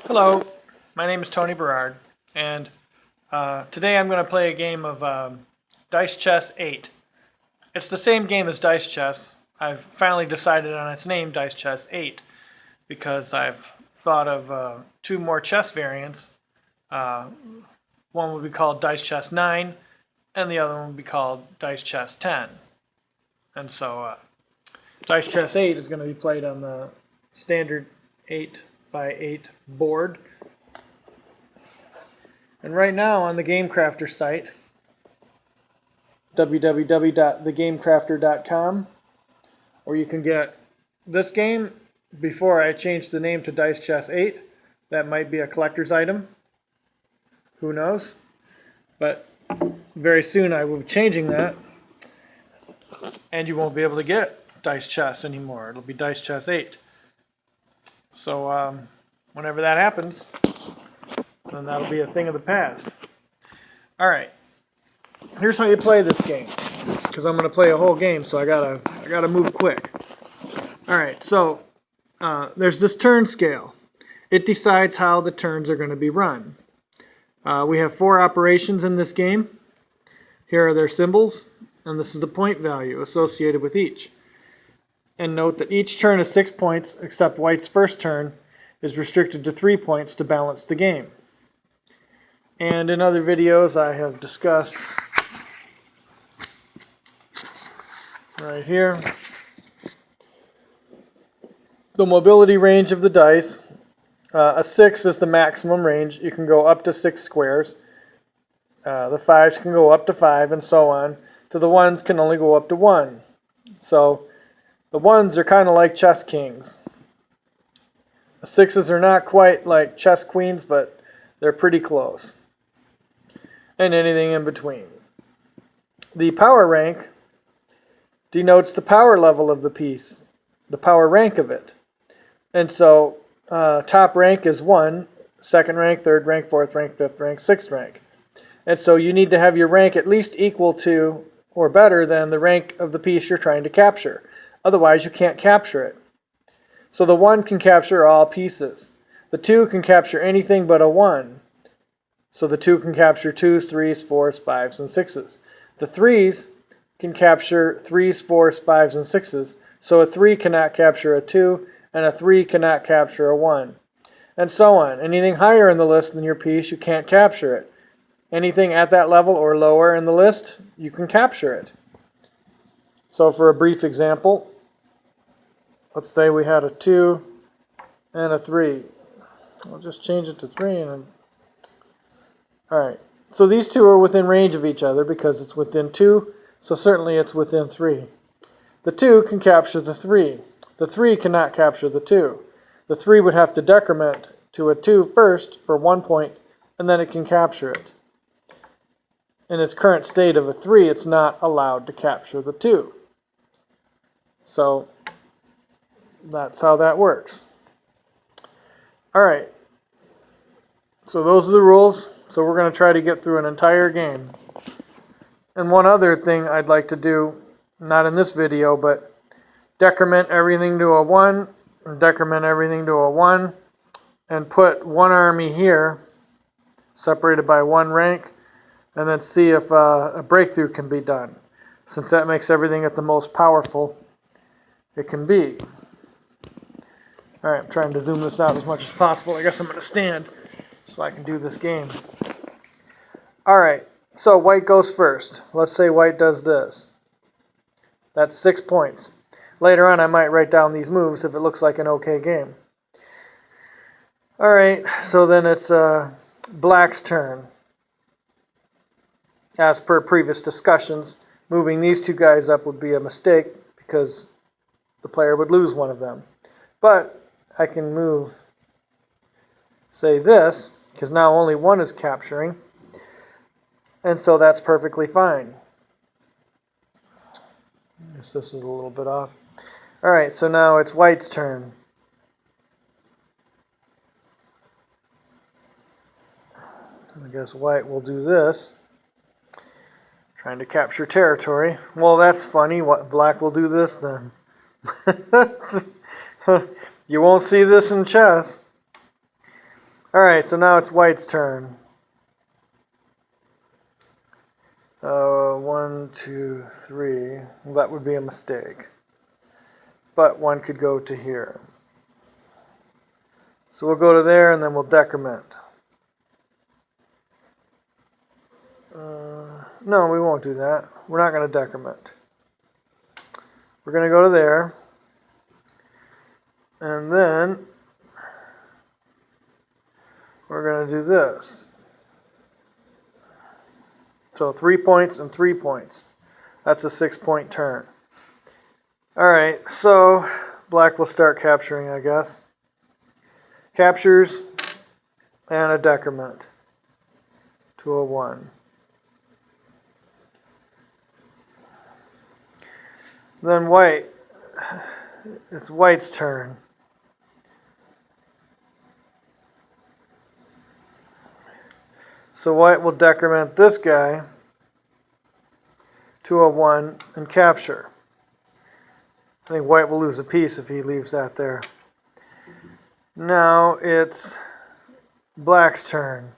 Hello, my name is Tony Berard, and today I'm going to play a game of Dice Chess 8. It's the same game as Dice Chess. I've finally decided on its name, Dice Chess 8, because I've thought of two more chess variants. One would be called Dice Chess 9, and the other one would be called Dice Chess 10. And so Dice Chess 8 is going to be played on the standard 8x8 board. And right now on the GameCrafter site, www.thegamecrafter.com, where you can get this game before I change the name to Dice Chess 8. That might be a collector's item. Who knows? But very soon I will be changing that, and you won't be able to get Dice Chess anymore. It'll be Dice Chess 8. So whenever that happens, then that'll be a thing of the past. Alright, here's how you play this game, because I'm going to play a whole game, so I gotta move quick. Alright, so there's this turn scale. It decides how the turns are going to be run. We have 4 operations in this game. Here are their symbols, and this is the point value associated with each. And note that each turn is 6 points, except White's first turn is restricted to 3 points to balance the game. And in other videos I have discussed right here the mobility range of the dice. A 6 is the maximum range. You can go up to 6 squares. The 5s can go up to 5, and so on. To the 1s can only go up to 1. So the 1s are kind of like chess kings. The 6s are not quite like chess queens, but they're pretty close. And anything in between. The power rank denotes the power level of the piece, the power rank of it. And so top rank is 1, second rank, third rank, fourth rank, fifth rank, sixth rank. And so you need to have your rank at least equal to or better than the rank of the piece you're trying to capture. Otherwise, you can't capture it. So the 1 can capture all pieces. The 2 can capture anything but a 1. So the 2 can capture 2s, 3s, 4s, 5s, and 6s. The 3s can capture 3s, 4s, 5s, and 6s. So a 3 cannot capture a 2, and a 3 cannot capture a 1. And so on. Anything higher in the list than your piece, you can't capture it. Anything at that level or lower in the list, you can capture it. So for a brief example, let's say we had a 2 and a 3. I'll just change it to 3. Alright, so these two are within range of each other because it's within 2, so certainly it's within 3. The 2 can capture the 3. The 3 cannot capture the 2. The 3 would have to decrement to a 2 first for 1 point, and then it can capture it. In its current state of a 3, it's not allowed to capture the 2. So that's how that works. Alright, so those are the rules. So we're going to try to get through an entire game. And one other thing I'd like to do, not in this video, but decrement everything to a 1, and decrement everything to a 1, and put one army here, separated by 1 rank, and then see if a breakthrough can be done, since that makes everything at the most powerful it can be. Alright, I'm trying to zoom this out as much as possible. I guess I'm going to stand so I can do this game. Alright, so White goes first. Let's say White does this. That's 6 points. Later on I might write down these moves if it looks like an okay game. Alright, so then it's Black's turn. As per previous discussions, moving these two guys up would be a mistake because the player would lose one of them. But I can move, say this, because now only 1 is capturing, and so that's perfectly fine. I guess this is a little bit off. Alright, so now it's White's turn. I guess White will do this. Trying to capture territory. Well, that's funny. What, Black will do this then. You won't see this in chess. Alright, so now it's white's turn. 1, 2, 3. Well, that would be a mistake. But one could go to here. So we'll go to there and then we'll decrement. No, we won't do that. We're not going to decrement. We're going to go to there. And then we're going to do this. So 3 points and 3 points. That's a 6-point turn. Alright, so black will start capturing, I guess. Captures and a decrement to a 1. Then white. It's white's turn. So white will decrement this guy to a 1 and capture. I think white will lose a piece if he leaves that there. Now it's black's turn.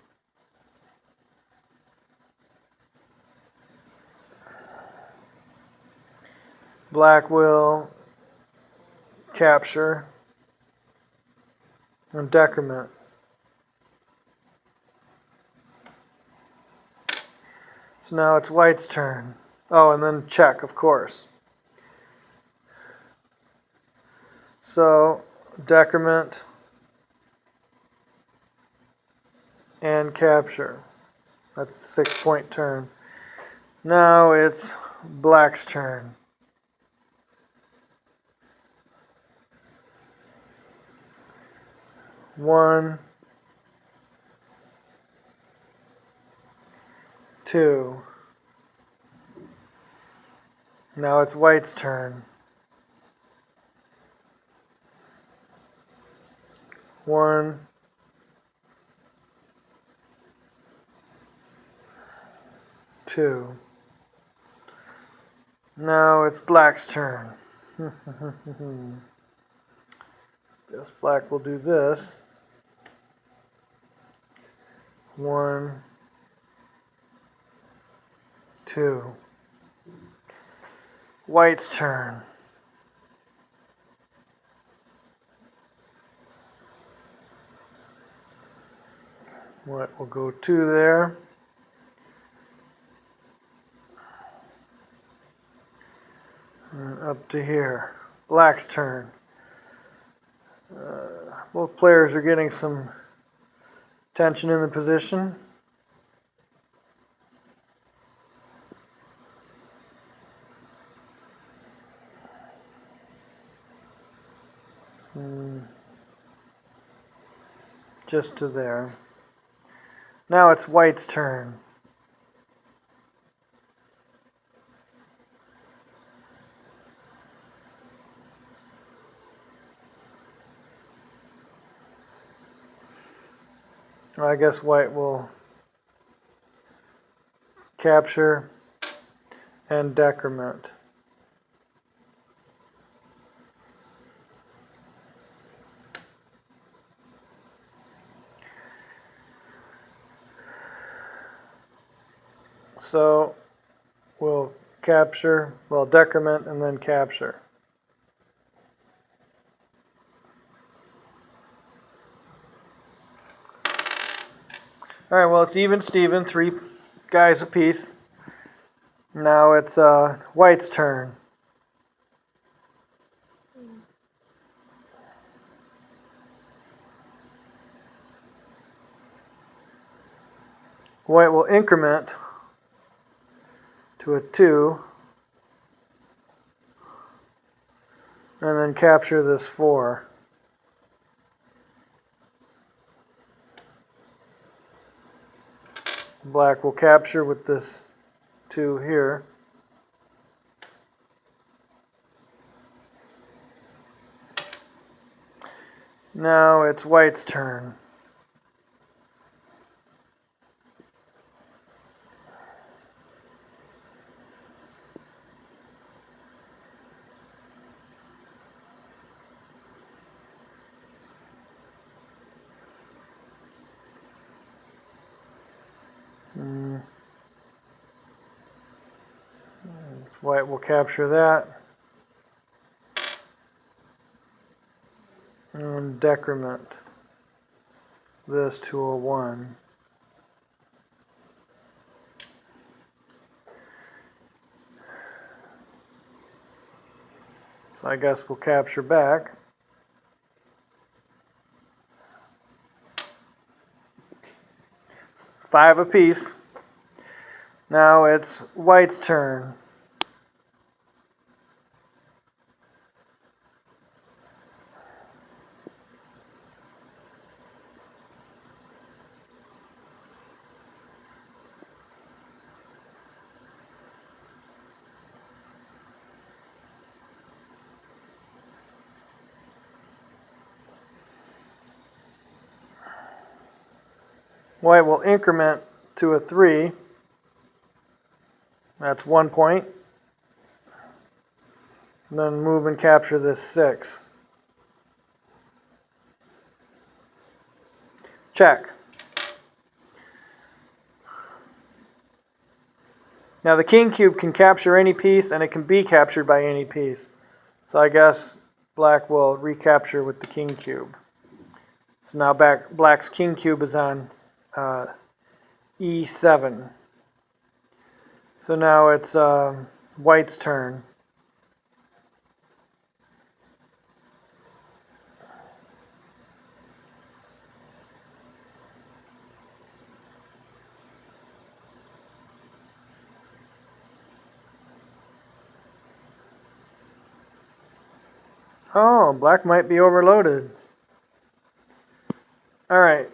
Black will capture and decrement. So now it's white's turn. Oh, and then check, of course. So decrement and capture. That's a 6-point turn. Now it's black's turn. One, 2. Now it's white's turn. 1, 2. Now it's black's turn. Guess black will do this. 1, 2. White's turn. White will go 2 there. And up to here. Black's turn. Both players are getting some tension in the position. Just to there. Now it's white's turn. I guess white will capture and decrement. So we'll capture, well, decrement and then capture. All right, well, it's even Steven, 3 guys apiece. Now it's white's turn. White will increment to a 2 and then capture this 4. Black will capture with this 2 here. Now it's white's turn. White will capture that. And decrement this to a 1. So I guess we'll capture back. Five apiece. Now it's white's turn. White will increment to a 3. That's 1 point. Then move and capture this 6. Check. Now the king cube can capture any piece, and it can be captured by any piece. So I guess black will recapture with the king cube. So now black's king cube is on E7. So now it's white's turn. Oh, black might be overloaded. All right.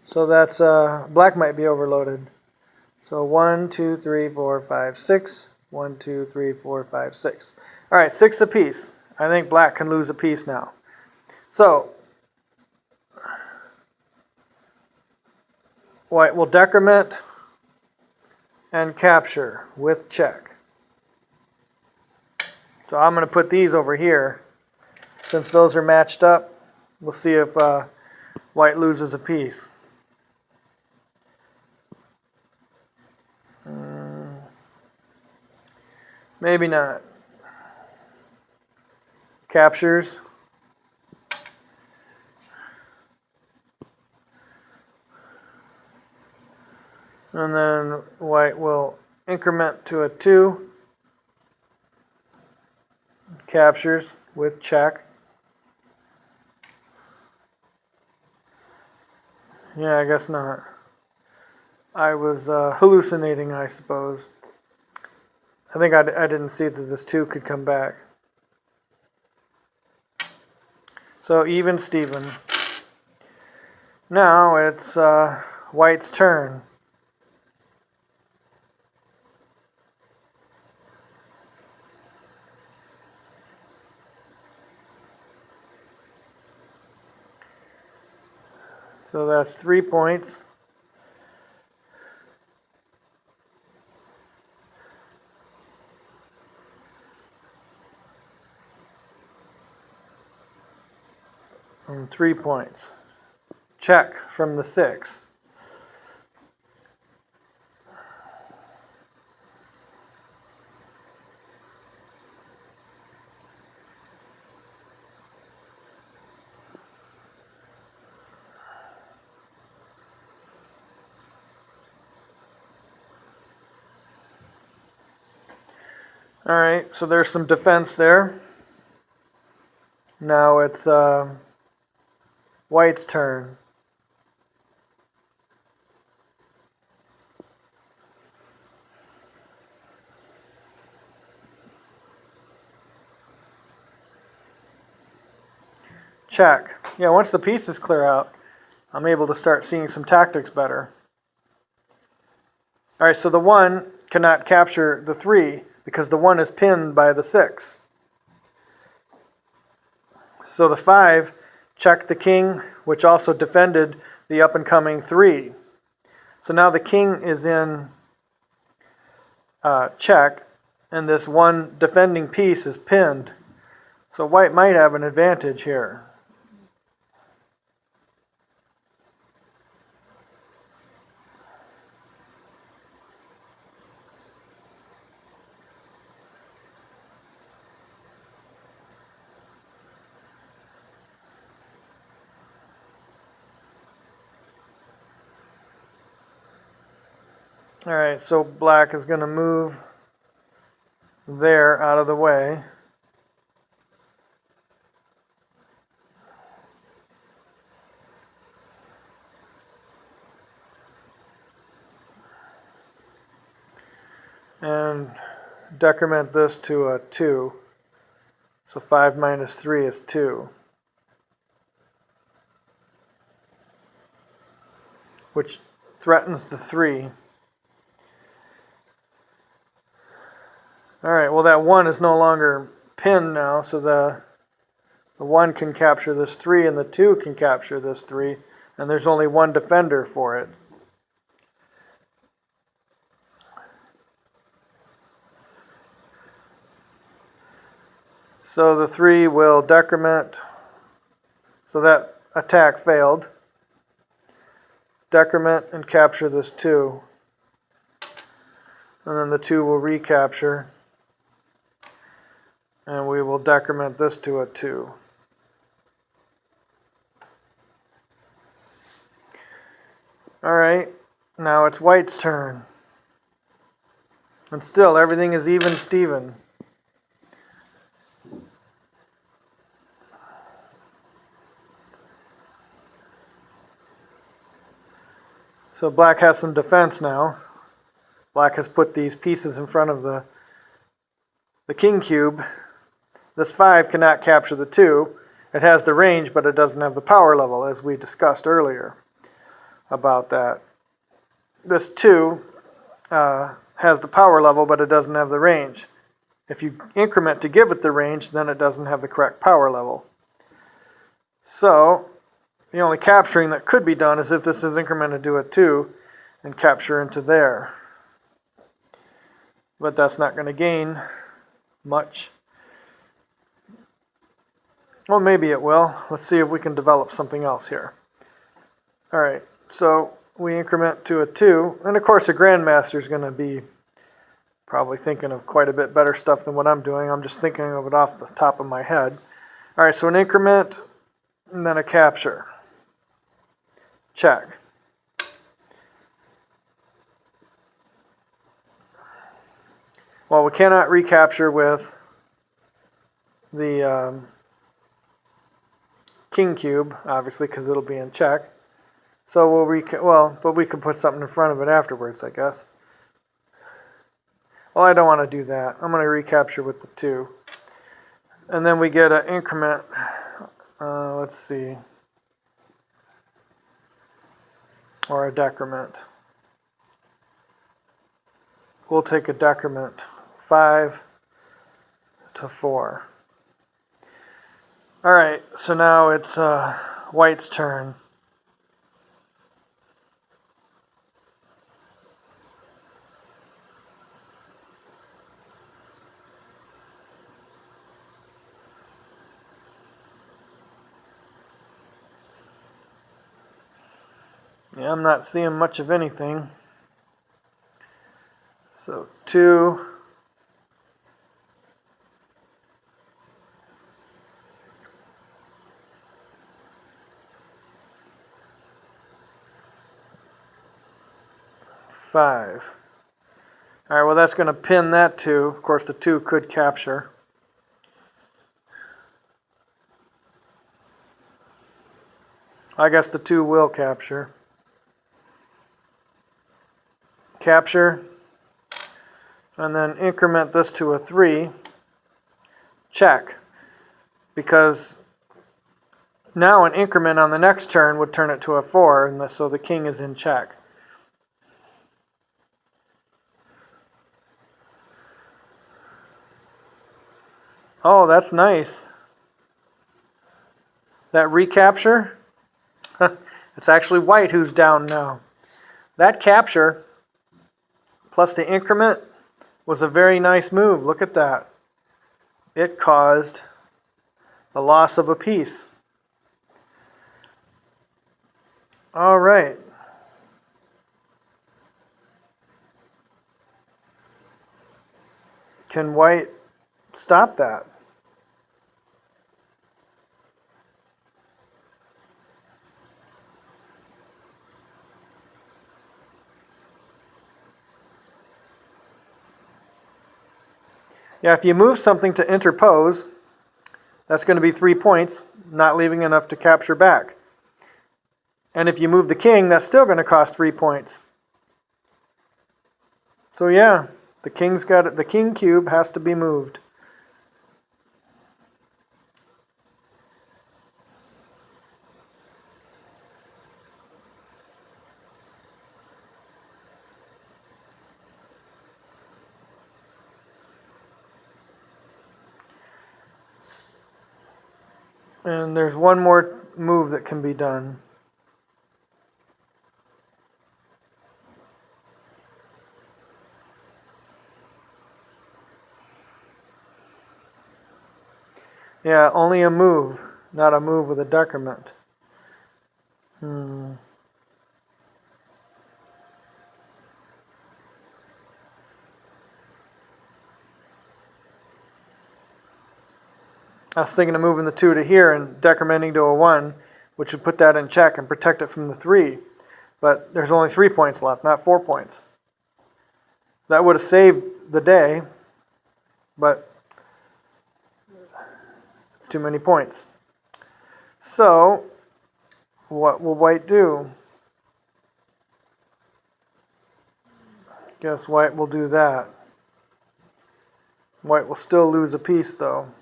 So that's black might be overloaded. So 1, 2, 3, 4, 5, 6. 1, 2, 3, 4, 5, 6. All right, 6 apiece. I think black can lose a piece now. So white will decrement and capture with check. So I'm going to put these over here. Since those are matched up, we'll see if white loses a piece. Maybe not. Captures. And then white will increment to a 2. Captures with check. Yeah, I guess not. I was hallucinating, I suppose. I think I didn't see that this 2 could come back. So even Steven. Now it's white's turn. So that's 3 points. And 3 points. Check from the 6. All right, so there's some defense there. Now it's white's turn. Check. Yeah, once the pieces clear out, I'm able to start seeing some tactics better. All right, so the 1 cannot capture the 3 because the 1 is pinned by the 6. So the 5 checked the king, which also defended the up-and-coming 3. So now the king is in check, and this 1 defending piece is pinned. So white might have an advantage here. Alright, so black is going to move there out of the way. And decrement this to a 2. So 5 minus 3 is 2. Which threatens the 3. Alright, well that 1 is no longer pinned now, so the 1 can capture this 3 and the 2 can capture this 3, and there's only one defender for it. So the 3 will decrement, so that attack failed. Decrement and capture this 2. And then the 2 will recapture. And we will decrement this to a 2. Alright, now it's white's turn. And still, everything is even Steven. So black has some defense now. Black has put these pieces in front of the king cube. This 5 cannot capture the 2. It has the range, but it doesn't have the power level, as we discussed earlier about that. This 2 has the power level, but it doesn't have the range. If you increment to give it the range, then it doesn't have the correct power level. So the only capturing that could be done is if this is incremented to a 2 and capture into there. But that's not going to gain much. Well, maybe it will. Let's see if we can develop something else here. Alright, so we increment to a 2. And of course the Grandmaster is going to be probably thinking of quite a bit better stuff than what I'm doing. I'm just thinking of it off the top of my head. Alright, so an increment and then a capture. Check. Well, we cannot recapture with the king cube, obviously, because it'll be in check. So we'll but we can put something in front of it afterwards, I guess. Well, I don't want to do that. I'm going to recapture with the 2. And then we get an increment. Let's see. Or a decrement. We'll take a decrement. 5 to 4. Alright, so now it's white's turn. Yeah, I'm not seeing much of anything. So 2. Five. Alright, well that's going to pin that 2. Of course the 2 could capture. I guess the 2 will capture. Capture. And then increment this to a 3. Check. Because now an increment on the next turn would turn it to a 4, and so the king is in check. Oh, that's nice. That recapture? It's actually white who's down now. That capture plus the increment was a very nice move. Look at that. It caused the loss of a piece. All right. Can white stop that? Yeah, if you move something to interpose, that's going to be 3 points, not leaving enough to capture back. And if you move the king, that's still going to cost 3 points. So yeah, the king cube has to be moved. And there's one more move that can be done. Yeah, only a move, not a move with a decrement. I was thinking of moving the 2 to here and decrementing to a 1, which would put that in check and protect it from the 3. But there's only 3 points left, not 4 points. That would have saved the day, but it's too many points. So, what will white do? Guess white will do that. White will still lose a piece, though.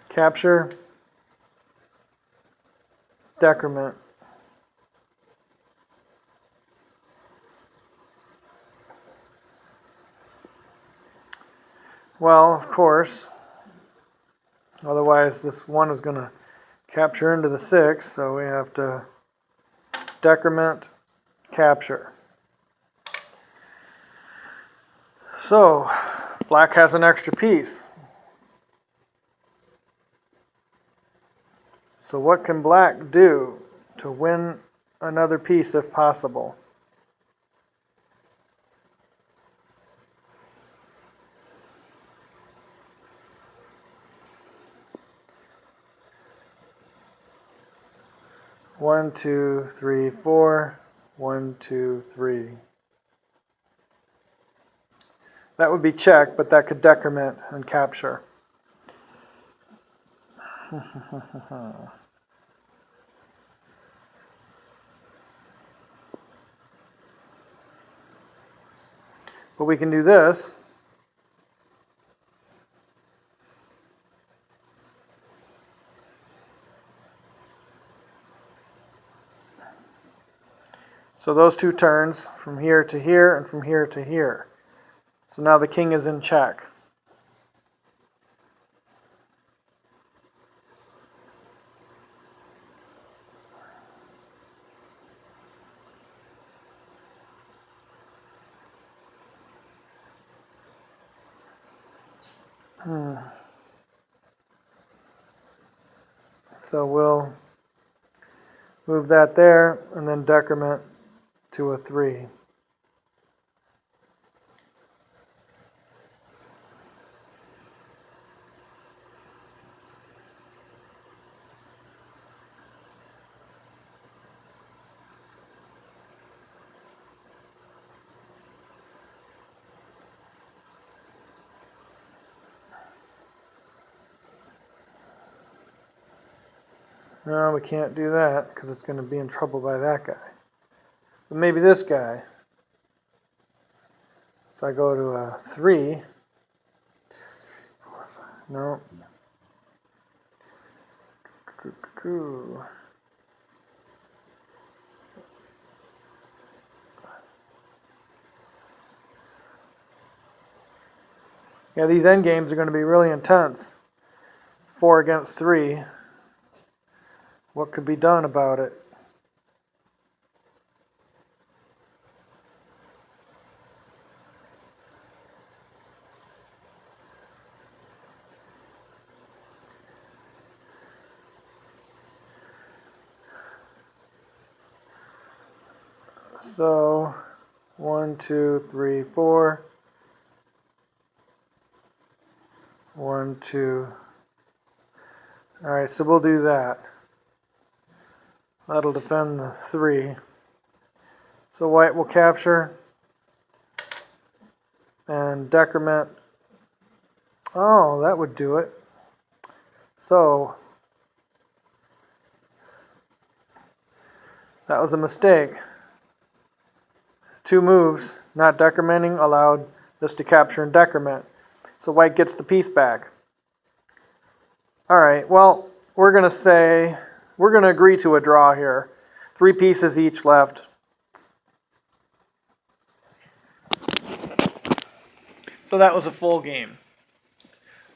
Capture, decrement. Well, of course, otherwise this 1 is going to capture into the 6, so we have to decrement, capture. So, black has an extra piece. So what can black do to win another piece if possible? One, two, three, four. 1, 2, 3. That would be check, but that could decrement and capture. But we can do this. So those 2 turns, from here to here and from here to here. So now the king is in check. So we'll move that there and then decrement to a 3. No, we can't do that because it's going to be in trouble by that guy. But maybe this guy. If I go to a 3, 4, 5, no. Yeah, these end games are going to be really intense. 4 against 3. What could be done about it? So, 1, 2, 3, 4. 1, 2, Alright, so we'll do that. That'll defend the 3. So white will capture and decrement. Oh, that would do it. So that was a mistake. 2 moves, not decrementing, allowed this to capture and decrement. So white gets the piece back. Alright, well, we're going to agree to a draw here. 3 pieces each left. So that was a full game.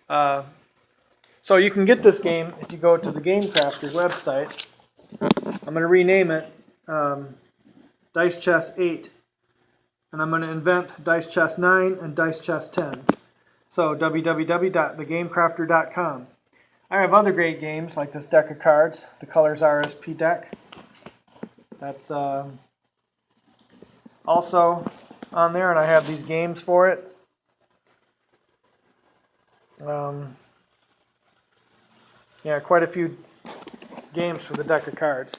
So you can get this game if you go to the Game Crafter website. I'm going to rename it Dice Chess 8. And I'm going to invent Dice Chess 9 and Dice Chess 10. So www.thegamecrafter.com. I have other great games like this deck of cards, the Colors RSP deck. That's also on there, and I have these games for it. Yeah, quite a few games for the deck of cards.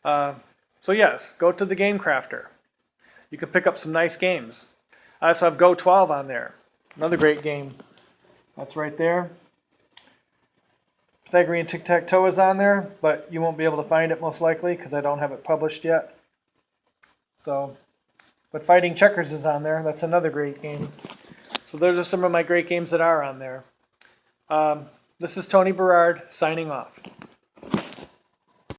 So yes, go to the Game Crafter. You can pick up some nice games. I also have Go 12 on there. Another great game. That's right there. Pythagorean Tic-Tac-Toe is on there, but you won't be able to find it most likely because I don't have it published yet. So, but Fighting Checkers is on there. That's another great game. So those are some of my great games that are on there. This is Tony Berard signing off.